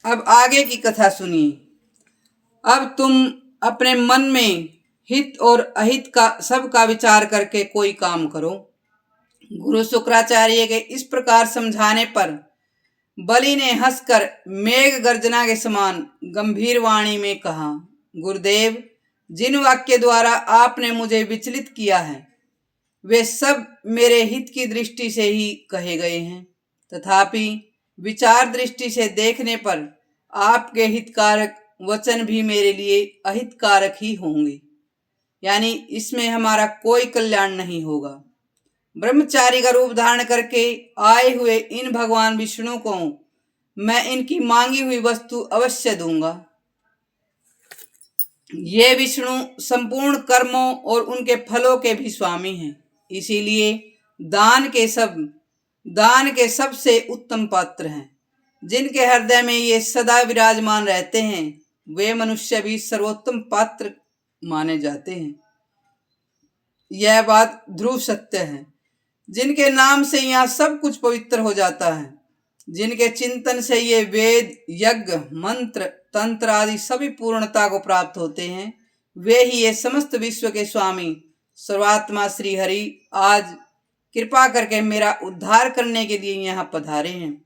अब आगे की कथा सुनिए। अब तुम अपने मन में हित और अहित का सबका विचार करके कोई काम करो। गुरु शुक्राचार्य के इस प्रकार समझाने पर बलि ने हंसकर मेघ गर्जना के समान गंभीर वाणी में कहा, गुरुदेव, जिन वाक्य द्वारा आपने मुझे विचलित किया है वे सब मेरे हित की दृष्टि से ही कहे गए हैं। तथापि विचार दृष्टि से देखने पर आपके हितकारक वचन भी मेरे लिए अहितकारक ही होंगे, यानी इसमें हमारा कोई कल्याण नहीं होगा। ब्रह्मचारी का रूप धारण करके आए हुए इन भगवान विष्णु को मैं इनकी मांगी हुई वस्तु अवश्य दूंगा। ये विष्णु संपूर्ण कर्मों और उनके फलों के भी स्वामी हैं। इसीलिए दान के सबसे उत्तम पात्र हैं। जिनके हृदय में ये सदा विराजमान रहते हैं वे मनुष्य भी सर्वोत्तम पात्र माने जाते हैं। यह बात ध्रुव सत्य है। जिनके नाम से यहाँ सब कुछ पवित्र हो जाता है, जिनके चिंतन से ये वेद, यज्ञ, मंत्र, तंत्र आदि सभी पूर्णता को प्राप्त होते हैं, वे ही ये समस्त विश्व के स्वामी सर्वात्मा श्री हरि आज कृपा करके मेरा उद्धार करने के लिए यहाँ पधारे हैं।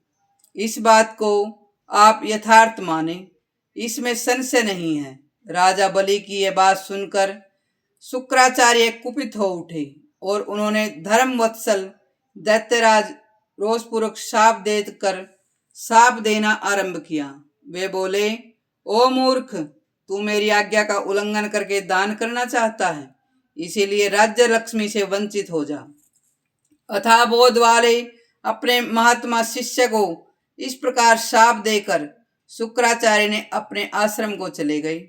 इस बात को आप यथार्थ माने, इसमें संशय नहीं है। राजा बलि की यह बात सुनकर शुक्राचार्य कुपित हो उठे और उन्होंने धर्म वत्सल दैत्यराज रोषपूर्वक शाप देना आरंभ किया। वे बोले, ओ मूर्ख, तू मेरी आज्ञा का उल्लंघन करके दान करना चाहता है, इसीलिए राज्य लक्ष्मी से वंचित हो जा। अथाह बोध वाले अपने महात्मा शिष्य को इस प्रकार शाप देकर शुक्राचार्य ने अपने आश्रम को चले गए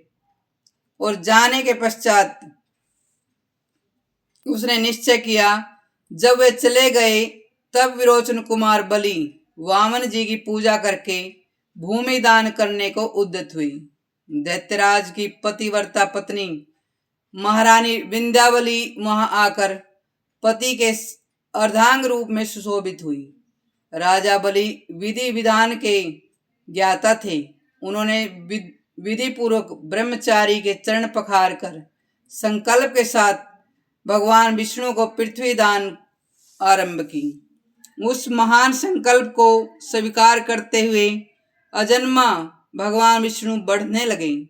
और जाने के पश्चात उसने निश्चय किया। जब वे चले गए तब विरोचन कुमार बलि वामन जी की पूजा करके भूमि दान करने को उद्यत हुई। दैत्यराज की पतिव्रता पत्नी महारानी विंध्यावली वहां आकर पति के अर्धांग रूप में सुशोभित हुई। राजा बलि विधि विधान के ज्ञाता थे। उन्होंने विधि पूर्वक ब्रह्मचारी के चरण पखार कर संकल्प के साथ भगवान विष्णु को पृथ्वी दान आरंभ की। उस महान संकल्प को स्वीकार करते हुए अजन्मा भगवान विष्णु बढ़ने लगे।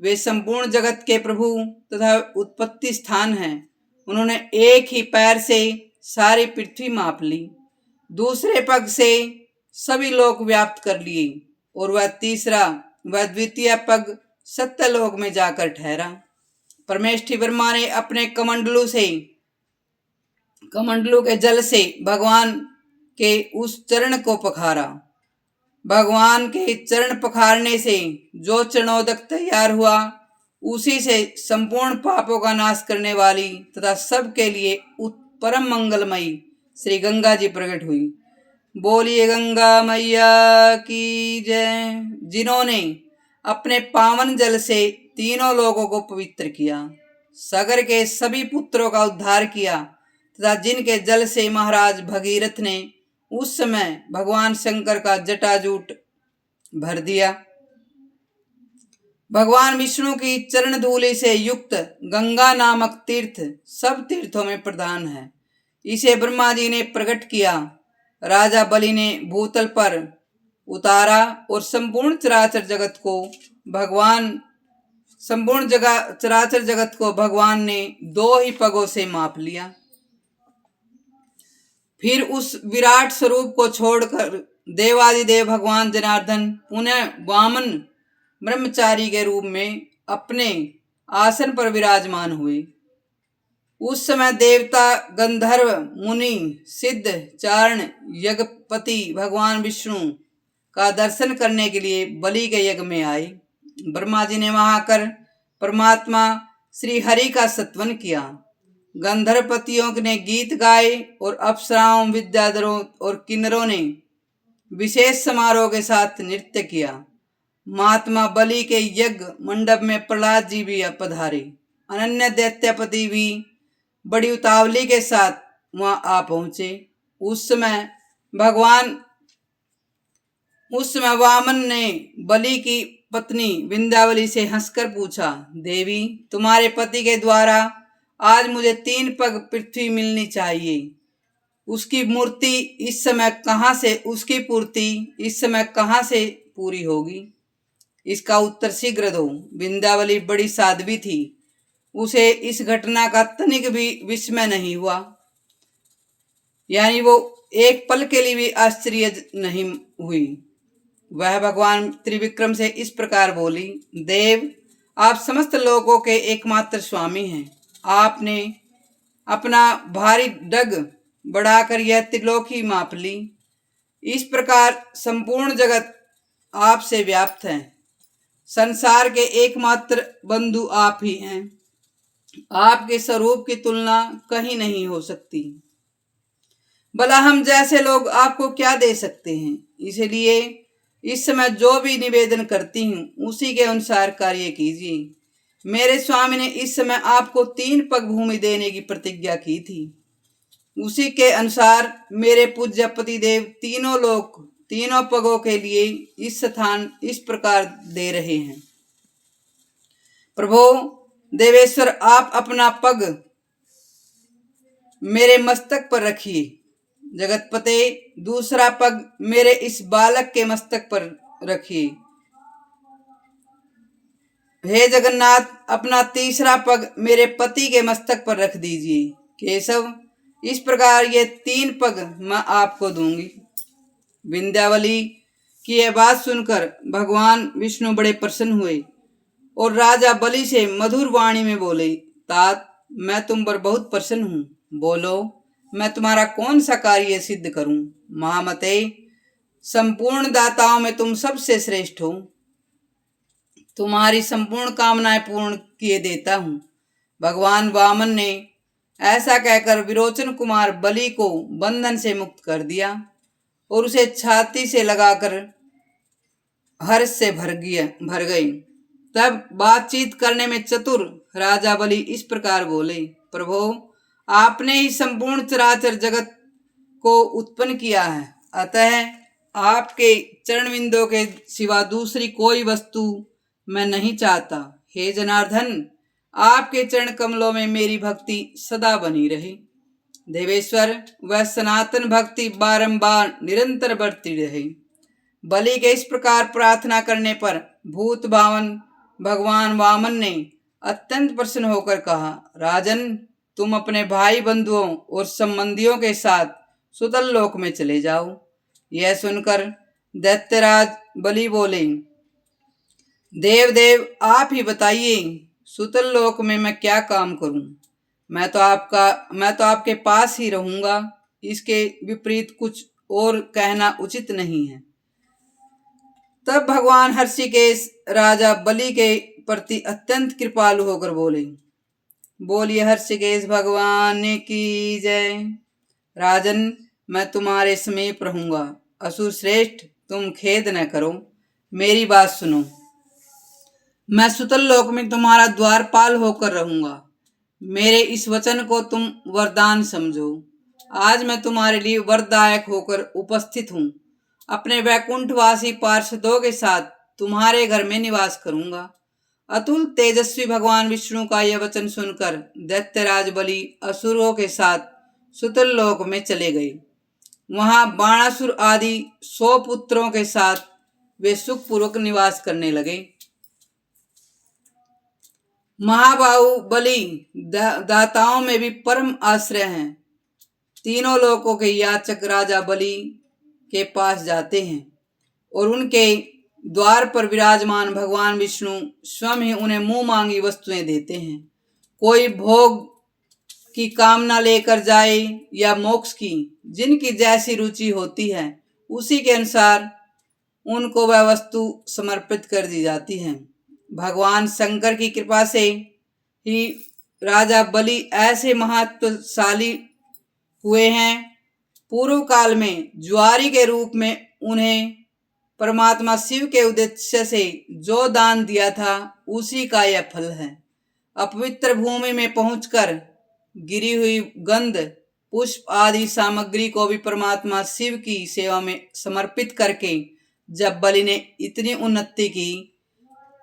वे संपूर्ण जगत के प्रभु तथा उत्पत्ति स्थान हैं। उन्होंने एक ही पैर से सारी पृथ्वी माप ली, दूसरे पग से सभी लोक व्याप्त कर लिए और वह द्वितीय पग सत्यलोक में जाकर ठहरा। परमेष्ठी ब्रह्मा ने अपने कमंडलू के जल से भगवान के उस चरण को पखारा। भगवान के चरण पखारने से जो चरणोदक तैयार हुआ उसी से संपूर्ण पापों का नाश करने वाली तथा सबके लिए परम मंगलमयी श्री गंगा जी प्रकट हुई। बोलिए गंगा मैया की जय। जिन्होंने अपने पावन जल से तीनों लोगों को पवित्र किया, सागर के सभी पुत्रों का उद्धार किया तथा जिनके जल से महाराज भगीरथ ने उस समय भगवान शंकर का जटाजूट भर दिया। भगवान विष्णु की चरण धूलि से युक्त गंगा नामक तीर्थ सब तीर्थों में प्रधान है। इसे ब्रह्मा जी ने प्रकट किया। राजा बलि ने भूतल पर उतारा और संपूर्ण चराचर जगत को भगवान ने दो ही पगों से माप लिया। फिर उस विराट स्वरूप को छोड़कर देवादिदेव भगवान जनार्दन पुनः वामन ब्रह्मचारी के रूप में अपने आसन पर विराजमान हुए। उस समय देवता, गंधर्व, मुनि, सिद्ध, चारण, यज्ञपति भगवान विष्णु का दर्शन करने के लिए बलि के यज्ञ में आए। ब्रह्मा जी ने वहां आकर परमात्मा श्री हरि का स्तवन किया। गंधर्वपतियों ने गीत गाए और अप्सराओं, विद्याधरों और किन्नरों ने विशेष समारोह के साथ नृत्य किया। महात्मा बलि के यज्ञ मंडप में प्रहलाद जी भी पधारे। अनन्य दैत्यपति भी बड़ी उतावली के साथ वहां आ पहुंचे। उस समय भगवान उस समय वामन ने बलि की पत्नी विंध्यावली से हंसकर पूछा, देवी, तुम्हारे पति के द्वारा आज मुझे 3 पग पृथ्वी मिलनी चाहिए। उसकी मूर्ति इस समय कहाँ से उसकी पूर्ति इस समय कहाँ से पूरी होगी? इसका उत्तर शीघ्र दो। विंध्यावली बड़ी साध्वी थी, उसे इस घटना का तनिक भी विस्मय नहीं हुआ, यानी वो एक पल के लिए भी आश्चर्य नहीं हुई। वह भगवान त्रिविक्रम से इस प्रकार बोली, देव, आप समस्त लोगों के एकमात्र स्वामी हैं। आपने अपना भारी डग बढ़ाकर यह त्रिलोकी माप ली। इस प्रकार संपूर्ण जगत आपसे व्याप्त है। संसार के एकमात्र बंधु आप ही हैं। आपके स्वरूप की तुलना कहीं नहीं हो सकती। भला हम जैसे लोग आपको क्या दे सकते हैं? इसलिए इस समय जो भी निवेदन करती हूँ उसी के अनुसार कार्य कीजिए। मेरे स्वामी ने इस समय आपको 3 पग भूमि देने की प्रतिज्ञा की थी। उसी के अनुसार मेरे पूज्य पतिदेव तीनों लोग 3 पगों के लिए इस स्थान इस प्रकार दे रहे हैं। प्रभो देवेश्वर, आप अपना पग मेरे मस्तक पर रखिए। जगतपते, दूसरा पग मेरे इस बालक के मस्तक पर रखिए। हे जगन्नाथ, अपना तीसरा पग मेरे पति के मस्तक पर रख दीजिए। केशव, इस प्रकार ये 3 पग मैं आपको दूंगी। विंध्यावली की यह बात सुनकर भगवान विष्णु बड़े प्रसन्न हुए और राजा बलि से मधुर वाणी में बोले, तात, मैं तुम पर बहुत प्रसन्न हूँ। बोलो, मैं तुम्हारा कौन सा कार्य सिद्ध करूं? महामते, संपूर्ण दाताओं में तुम सबसे श्रेष्ठ हो। तुम्हारी संपूर्ण कामनाएं पूर्ण किए देता हूँ। भगवान वामन ने ऐसा कहकर विरोचन कुमार बलि को बंधन से मुक्त कर दिया और उसे छाती से लगाकर हर्ष से भर गई। तब बातचीत करने में चतुर राजा बलि इस प्रकार बोले, प्रभो, आपने ही संपूर्ण चराचर जगत को उत्पन्न किया है, अतः आपके चरणविंदों के सिवा दूसरी कोई वस्तु मैं नहीं चाहता। हे जनार्दन, आपके चरण कमलों में मेरी भक्ति सदा बनी रहे। देवेश्वर, वह सनातन भक्ति बारंबार निरंतर बढ़ती रहे। बलि के इस प्रकार प्रार्थना करने पर भूत भावन भगवान वामन ने अत्यंत प्रसन्न होकर कहा, राजन, तुम अपने भाई बंधुओं और संबंधियों के साथ सुतल लोक में चले जाओ। यह सुनकर दैत्यराज बलि बोले, देव, आप ही बताइए, सुतल लोक में मैं क्या काम करूं? मैं तो आपके पास ही रहूंगा। इसके विपरीत कुछ और कहना उचित नहीं है। तब भगवान हर्षिकेश राजा बलि के प्रति अत्यंत कृपालु होकर बोले, बोलिए हर्षिकेश भगवान की जय। राजन, मैं तुम्हारे समीप रहूंगा। असुर श्रेष्ठ, तुम खेद न करो, मेरी बात सुनो। मैं सुतल लोक में तुम्हारा द्वारपाल होकर रहूंगा। मेरे इस वचन को तुम वरदान समझो। आज मैं तुम्हारे लिए वरदायक होकर उपस्थित हूँ। अपने वैकुंठवासी पार्षदों के साथ तुम्हारे घर में निवास करूंगा। अतुल तेजस्वी भगवान विष्णु का यह वचन सुनकर दैत्यराज बलि असुरों के साथ सुतल लोक में चले गए। वहां बाणासुर आदि 100 पुत्रों के साथ वे सुखपूर्वक निवास करने लगे। महाबाहुबली दाताओं में भी परम आश्रय हैं। तीनों लोकों के याचक राजा बलि के पास जाते हैं और उनके द्वार पर विराजमान भगवान विष्णु स्वयं ही उन्हें मुंह मांगी वस्तुएं देते हैं। कोई भोग की कामना लेकर जाए या मोक्ष की, जिनकी जैसी रुचि होती है उसी के अनुसार उनको वह वस्तु समर्पित कर दी जाती है। भगवान शंकर की कृपा से ही राजा बलि ऐसे महत्वशाली हुए हैं। पूर्व काल में ज्वारी के रूप में उन्हें परमात्मा शिव के उद्देश्य से जो दान दिया था उसी का यह फल है। अपवित्र भूमि में पहुंचकर गिरी हुई गंध, पुष्प आदि सामग्री को भी परमात्मा शिव की सेवा में समर्पित करके जब बलि ने इतनी उन्नति की,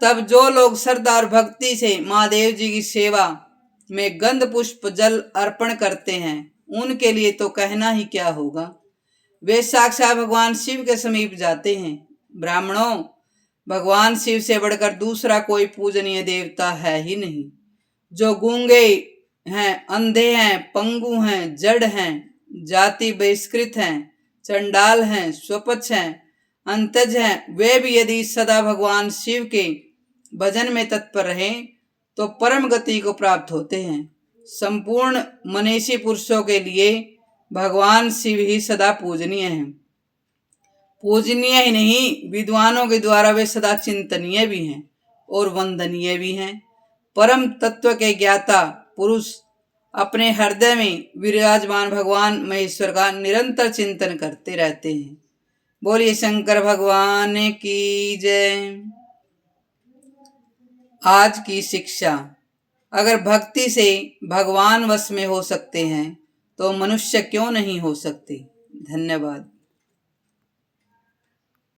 तब जो लोग श्रद्धा और भक्ति से महादेव जी की सेवा में गंध पुष्प जल अर्पण करते हैं, उनके लिए तो कहना ही क्या होगा। वे साक्षात भगवान शिव के समीप जाते हैं। ब्राह्मणों, भगवान शिव से बढ़कर दूसरा कोई पूजनीय देवता है ही नहीं। जो गूंगे हैं, अंधे हैं, पंगु हैं, जड़ हैं, जाति बहिष्कृत हैं, चंडाल हैं, स्वपक्ष हैं, अंतज हैं, वे भी यदि सदा भगवान शिव के भजन में तत्पर रहें तो परम गति को प्राप्त होते हैं। संपूर्ण मनीषी पुरुषों के लिए भगवान शिव ही सदा पूजनीय हैं। पूजनीय ही नहीं, विद्वानों के द्वारा वे सदा चिंतनीय भी हैं और वंदनीय भी हैं। परम तत्व के ज्ञाता पुरुष अपने हृदय में विराजमान भगवान महेश्वर का निरंतर चिंतन करते रहते हैं। बोलिए शंकर भगवान की जय। आज की शिक्षा, अगर भक्ति से भगवान वश में हो सकते हैं तो मनुष्य क्यों नहीं हो सकते। धन्यवाद।